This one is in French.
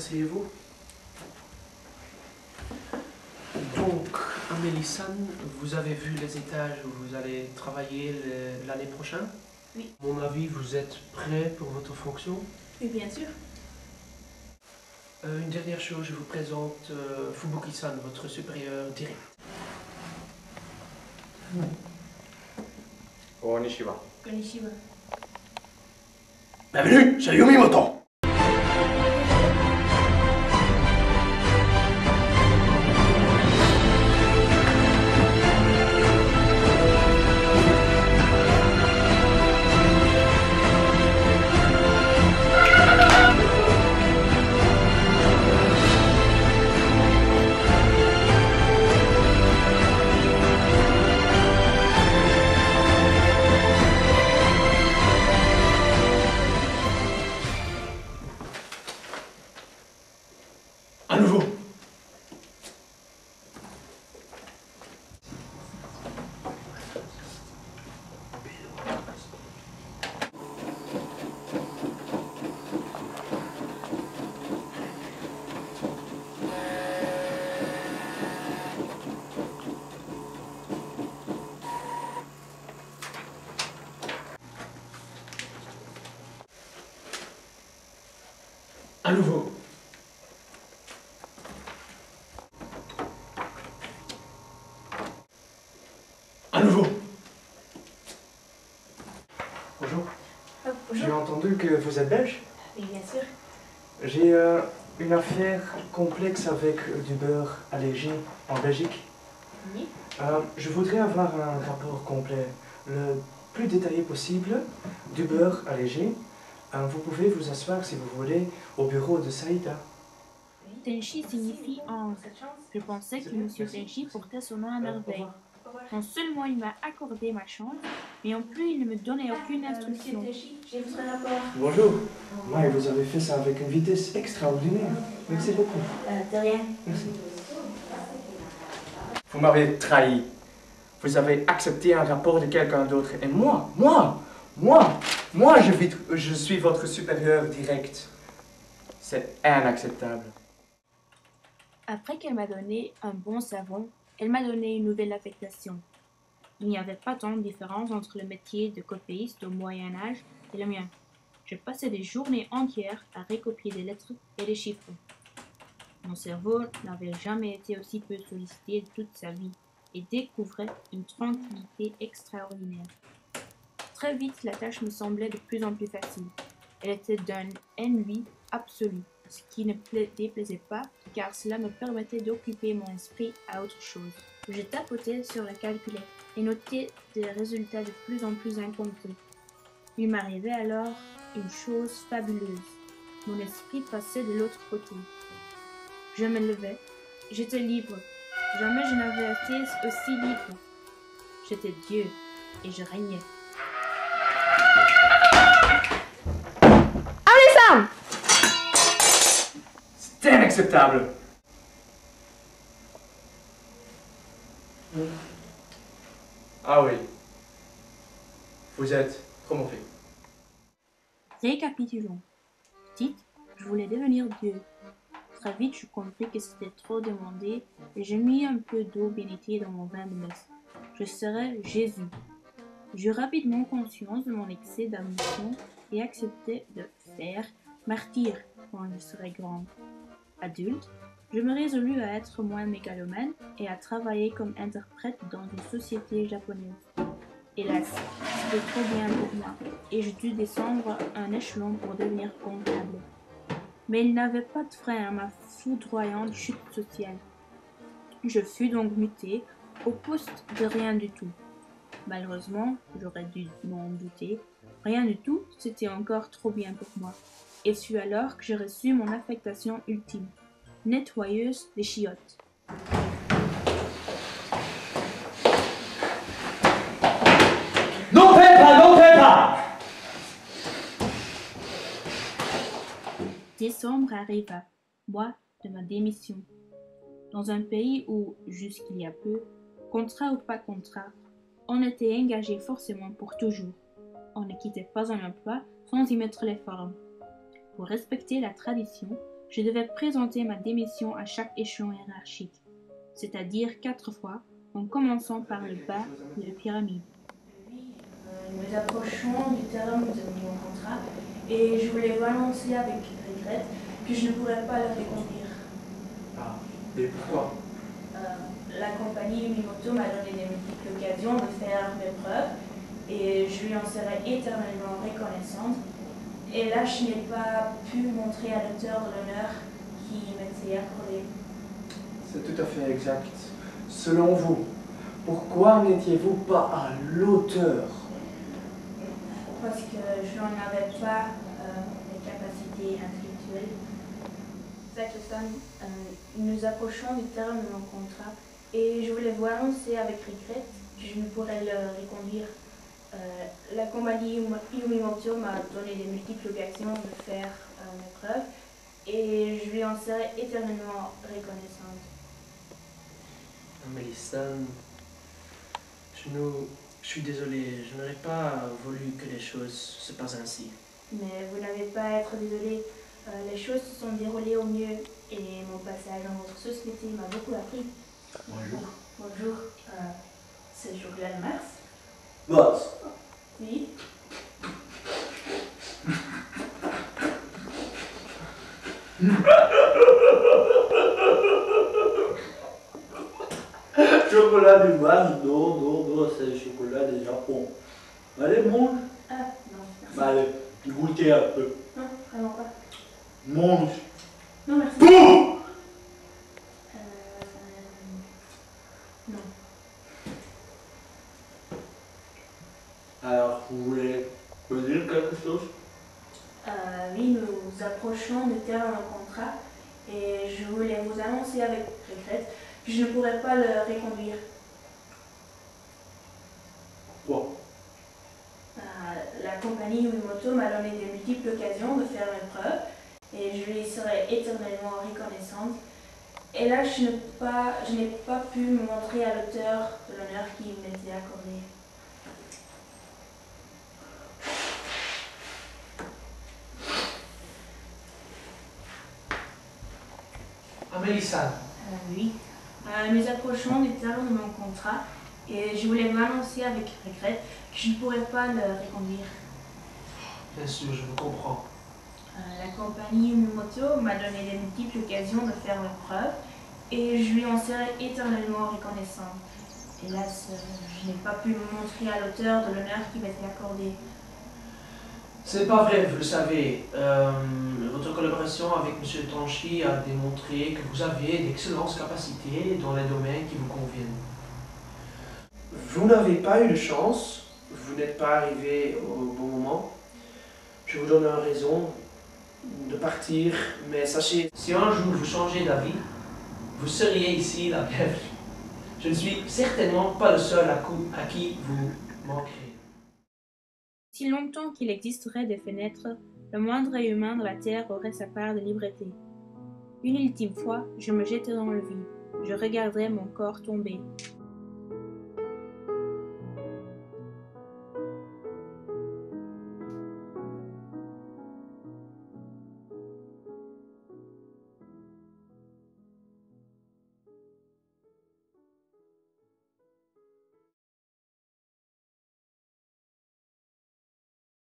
asseyez-vous. Donc, Amélie San, vous avez vu les étages où vous allez travailler l'année prochaine? Oui. À mon avis, vous êtes prêt pour votre fonction? Oui, bien sûr. Une dernière chose, je vous présente Fubuki-san, votre supérieur direct. Konnichiwa. Konnichiwa. Bienvenue, c'est Yumimoto. À nouveau. À nouveau. À nouveau. Bonjour. Bonjour. J'ai entendu que vous êtes belge. Oui, bien sûr. J'ai une affaire complexe avec du beurre allégé en Belgique. Oui. Je voudrais avoir un rapport complet, le plus détaillé possible, du beurre allégé. Vous pouvez vous asseoir si vous voulez au bureau de Saïda. Tenchi signifie ange. Je pensais que M. Tenchi portait son nom à merveille. Non seulement il m'a accordé ma chance, mais en plus il ne me donnait aucune instruction. J'ai votre rapport. Bonjour. Ouais, vous avez fait ça avec une vitesse extraordinaire. Merci beaucoup. De rien. Merci. Vous m'avez trahi. Vous avez accepté un rapport de quelqu'un d'autre. Et moi, je suis votre supérieur direct. C'est inacceptable. Après qu'elle m'a donné un bon savon, elle m'a donné une nouvelle affectation. Il n'y avait pas tant de différence entre le métier de copéiste au Moyen Âge et le mien. Je passais des journées entières à recopier des lettres et des chiffres. Mon cerveau n'avait jamais été aussi peu sollicité de toute sa vie et découvrait une tranquillité extraordinaire. Très vite, la tâche me semblait de plus en plus facile. Elle était d'un ennui absolu, ce qui ne déplaisait pas, car cela me permettait d'occuper mon esprit à autre chose. Je tapotais sur la calculette et notais des résultats de plus en plus incompris. Il m'arrivait alors une chose fabuleuse. Mon esprit passait de l'autre côté. Je me levais, j'étais libre. Jamais je n'avais été aussi libre. J'étais Dieu et je régnais. C'est inacceptable. Ah oui. Vous êtes promové. Récapitulons. Petite, je voulais devenir Dieu. Très vite, je compris que c'était trop demandé et j'ai mis un peu d'eau bénitier dans mon vin de messe. Je serais Jésus. J'eus rapidement conscience de mon excès d'ambition et acceptai de faire martyr quand je serais grande. Adulte, je me résolus à être moins mégalomane et à travailler comme interprète dans une société japonaise. Hélas, c'était trop bien pour moi et je dus descendre un échelon pour devenir comptable. Mais il n'avait pas de frein à ma foudroyante chute sociale. Je fus donc muté au poste de rien du tout. Malheureusement, j'aurais dû m'en douter, rien du tout, c'était encore trop bien pour moi. Et fut alors que j'ai reçu mon affectation ultime, nettoyeuse des chiottes. Non, pas! Décembre arriva, mois de ma démission. Dans un pays où, jusqu'il y a peu, contrat ou pas contrat, on était engagé forcément pour toujours. On ne quittait pas un emploi sans y mettre les formes. Pour respecter la tradition, Je devais présenter ma démission à chaque échelon hiérarchique, c'est-à-dire 4 fois, en commençant par le bas de la pyramide. Nous approchons du terme de mon contrat et je voulais vous annoncer avec regret que je ne pourrais pas le reconduire. Ah, et pourquoi? La compagnie Umimoto m'a donné de multiples occasions de faire mes preuves et je lui en serai éternellement reconnaissante. Et là, je n'ai pas pu montrer à l'auteur de l'honneur qui m'était accordé. C'est tout à fait exact. Selon vous, pourquoi n'étiez-vous pas à l'auteur? Parce que je n'en avais pas les capacités intellectuelles. Saito-san, nous approchons du terme de mon contrat et je voulais vous annoncer avec regret que je ne pourrais le reconduire. La compagnie Umimoto m'a donné de multiples occasions de faire mes preuves et je lui en serai éternellement reconnaissante. Amélie-san, je suis désolé, je n'aurais pas voulu que les choses se passent ainsi. Mais vous n'avez pas à être désolé, les choses se sont déroulées au mieux et mon passage dans votre société m'a beaucoup appris. Bonjour. Bonjour, c'est Jourlan Mars. Boss. Oui. Chocolat du Mars, non, c'est le chocolat du Japon. Allez, mange. Ah, non, merci. Bah, allez, goûtez un peu. Non, vraiment pas. Mange. Non, merci. Bouh! Non. Alors, vous voulez me dire quelque chose? Oui, nous approchons du terme de mon contrat et je voulais vous annoncer avec regret que je ne pourrais pas le reconduire. Quoi? La compagnie Umimoto m'a donné de multiples occasions de faire mes preuves et je lui serai éternellement reconnaissante. Et là, je n'ai pas pu me montrer à l'auteur de l'honneur qui m'était accordé. Amélie-san, Oui. Nous approchons du terme de mon contrat et je voulais vous annoncer avec regret que je ne pourrais pas le reconduire. bien sûr, je vous comprends. La compagnie Umimoto m'a donné de multiples occasions de faire mes preuves et je lui en serai éternellement reconnaissante. Hélas, je n'ai pas pu me montrer à l'auteur de l'honneur qui m'était accordé. C'est pas vrai, vous le savez. Votre collaboration avec M. Tanchi a démontré que vous aviez d'excellentes capacités dans les domaines qui vous conviennent. Vous n'avez pas eu de chance, vous n'êtes pas arrivé au bon moment. Je vous donne une raison de partir, mais sachez, si un jour vous changez d'avis, vous seriez ici la bienvenue. Je ne suis certainement pas le seul à qui vous manquerez. Si longtemps qu'il existerait des fenêtres, le moindre humain de la terre aurait sa part de liberté. Une ultime fois, je me jetterai dans le vide, je regarderai mon corps tomber,